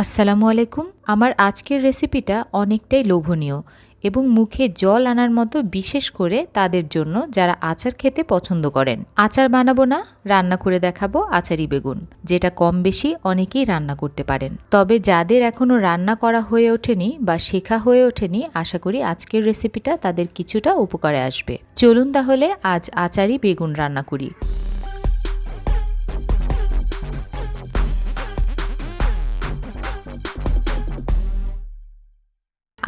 আসসালামু আলাইকুম। আমার আজকের রেসিপিটা অনেকটাই লোভনীয় এবং মুখে জল আনার মতো, বিশেষ করে তাদের জন্য যারা আচার খেতে পছন্দ করেন। আচার বানাবো না, রান্না করে দেখাবো আচারি বেগুন, যেটা কম বেশি অনেকেই রান্না করতে পারেন। তবে যাদের এখনো রান্না করা হয়ে ওঠেনি বা শেখা হয়ে ওঠেনি, আশা করি আজকের রেসিপিটা তাদের কিছুটা উপকারে আসবে। চলুন তাহলে আজ আচারি বেগুন রান্না করি।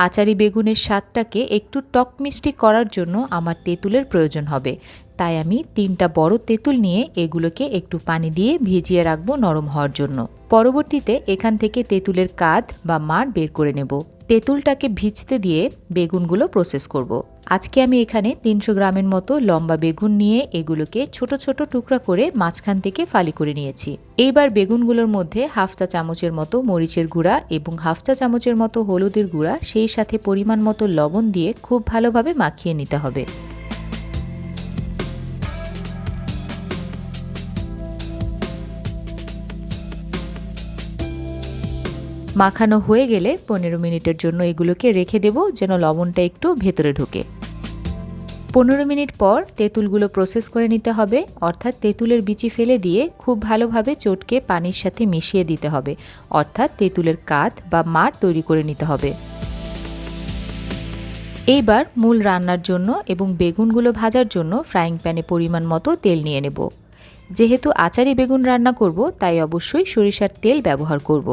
আচারি বেগুনের স্বাদটাকে একটু টক মিষ্টি করার জন্য আমার তেঁতুলের প্রয়োজন হবে, তাই আমি 3টা বড় তেঁতুল নিয়ে এগুলোকে একটু পানি দিয়ে ভিজিয়ে রাখবো নরম হওয়ার জন্য। পরবর্তীতে এখান থেকে তেঁতুলের কাঁধ বা মাড় বের করে নেব। তেঁতুলটাকে ভিজতে দিয়ে বেগুনগুলো প্রসেস করব। আজকে আমি এখানে 300 গ্রামের মতো লম্বা বেগুন নিয়ে এগুলোকে ছোট ছোট টুকরা করে মাঝখান থেকে ফালি করে নিয়েছি। এইবার বেগুনগুলোর মধ্যে হাফ চা চামচের মতো মরিচের গুঁড়া এবং হাফ চা চামচের মতো হলুদের গুঁড়া, সেই সাথে পরিমাণ মতো লবণ দিয়ে খুব ভালোভাবে মাখিয়ে নিতে হবে। মাখানো হয়ে গেলে 15 মিনিটের জন্য এগুলোকে রেখে দেব, যেন লবণটা একটু ভেতরে ঢোকে। 15 মিনিট পর তেঁতুলগুলো প্রসেস করে নিতে হবে, অর্থাৎ তেঁতুলের বিচি ফেলে দিয়ে খুব ভালোভাবে চটকে পানির সাথে মিশিয়ে দিতে হবে, অর্থাৎ তেঁতুলের কাঁধ বা মাড় তৈরি করে নিতে হবে। এইবার মূল রান্নার জন্য এবং বেগুনগুলো ভাজার জন্য ফ্রাইং প্যানে পরিমাণ মতো তেল নিয়ে নেব। যেহেতু আচারি বেগুন রান্না করব, তাই অবশ্যই সরিষার তেল ব্যবহার করব।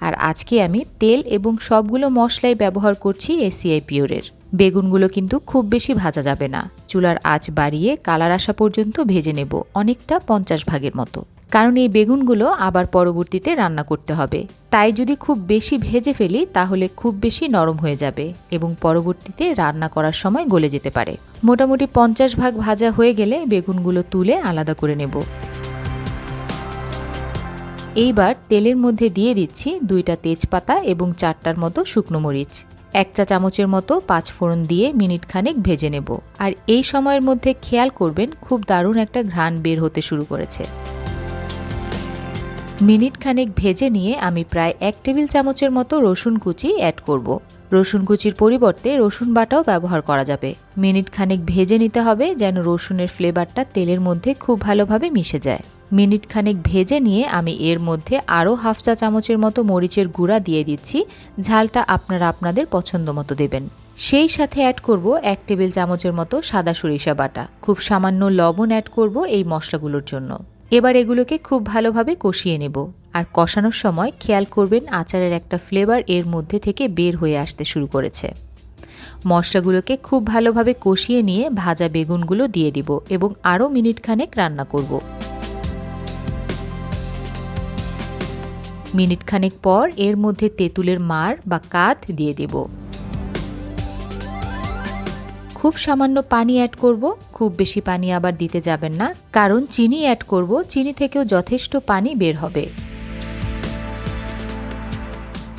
আর আজকে আমি তেল এবং সবগুলো মশলাই ব্যবহার করছি এসিআই পিওরের। বেগুনগুলো কিন্তু খুব বেশি ভাজা যাবে না, চুলার আঁচ বাড়িয়ে কালার আসা পর্যন্ত ভেজে নেব, অনেকটা 50 ভাগের মতো, কারণ এই বেগুনগুলো আবার পরবর্তীতে রান্না করতে হবে। তাই যদি খুব বেশি ভেজে ফেলি তাহলে খুব বেশি নরম হয়ে যাবে এবং পরবর্তীতে রান্না করার সময় গলে যেতে পারে। মোটামুটি 50 ভাগ ভাজা হয়ে গেলে বেগুনগুলো তুলে আলাদা করে নেব। এইবার তেলের মধ্যে দিয়ে দিচ্ছি 2টা তেজপাতা এবং 4টার মতো শুকনো মরিচ। 1 চা চামচের মতো 5 ফোড়ন দিয়ে মিনিট খানেক ভেজে নেব। আর এই সময়ের মধ্যে খেয়াল করবেন, খুব দারুণ একটা ঘ্রাণ বের হতে শুরু করেছে। মিনিট খানেক ভেজে নিয়ে আমি প্রায় 1 টেবিল চামচের মতো রসুন কুচি অ্যাড করব। রসুন কুচির পরিবর্তে রসুন বাটাও ব্যবহার করা যাবে। মিনিট খানেক ভেজে নিতে হবে, যেন রসুনের ফ্লেভারটা তেলের মধ্যে খুব ভালোভাবে মিশে যায়। মিনিট খানেক ভেজে নিয়ে আমি এর মধ্যে আরও হাফ চা চামচের মতো মরিচের গুঁড়া দিয়ে দিচ্ছি। ঝালটা আপনারা আপনাদের পছন্দ মতো দেবেন। সেই সাথে অ্যাড করব 1 টেবিল চামচের মতো সাদা সরিষা বাটা। খুব সামান্য লবণ অ্যাড করব এই মশলাগুলোর জন্য। এবার এগুলোকে খুব ভালোভাবে কষিয়ে নেব। আর কষানোর সময় খেয়াল করবেন আচারের একটা ফ্লেভার এর মধ্যে থেকে বের হয়ে আসতে শুরু করেছে। মশলাগুলোকে খুব ভালোভাবে কষিয়ে নিয়ে ভাজা বেগুনগুলো দিয়ে দিব এবং আরও মিনিট খানেক রান্না করব। মিনিট খানেক পর এর মধ্যে তেঁতুলের মাড় বা কাঁধ দিয়ে দেব। খুব সামান্য পানি অ্যাড করব, খুব বেশি পানি আবার দিতে যাবেন না, কারণ চিনি অ্যাড করব, চিনি থেকেও যথেষ্ট পানি বের হবে।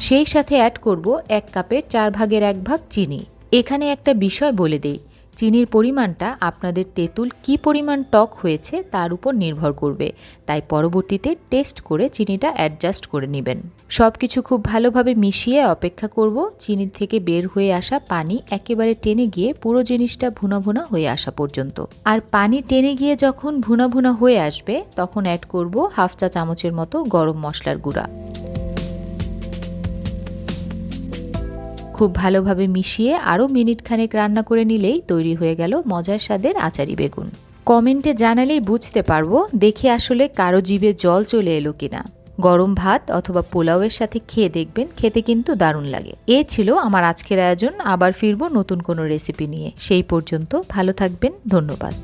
সেই সাথে অ্যাড করব 1 কাপের 4 ভাগের 1 ভাগ চিনি। এখানে একটা বিষয় বলে দেই, চিনির পরিমাণটা আপনাদের তেঁতুল কি পরিমাণ টক হয়েছে তার উপর নির্ভর করবে, তাই পরবর্তীতে টেস্ট করে চিনিটা অ্যাডজাস্ট করে নেবেন। সব কিছু খুব ভালোভাবে মিশিয়ে অপেক্ষা করব চিনি থেকে বের হয়ে আসা পানি একেবারে টেনে গিয়ে পুরো জিনিসটা ভুনা ভুনা হয়ে আসা পর্যন্ত। আর পানি টেনে গিয়ে যখন ভুনা ভুনা হয়ে আসবে, তখন অ্যাড করব হাফ চা চামচের মতো গরম মশলার গুঁড়া। খুব ভালোভাবে মিশিয়ে আরও মিনিট খানেক রান্না করে নিলেই তৈরি হয়ে গেল মজার স্বাদের আচারি বেগুন। কমেন্টে জানালেই বুঝতে পারবো দেখে আসলে কারো জিভে জল চলে এলো কিনা। গরম ভাত অথবা পোলাওয়ের সাথে খেয়ে দেখবেন, খেতে কিন্তু দারুণ লাগে। এ ছিল আমার আজকের আয়োজন। আবার ফিরবো নতুন কোনো রেসিপি নিয়ে। সেই পর্যন্ত ভালো থাকবেন। ধন্যবাদ।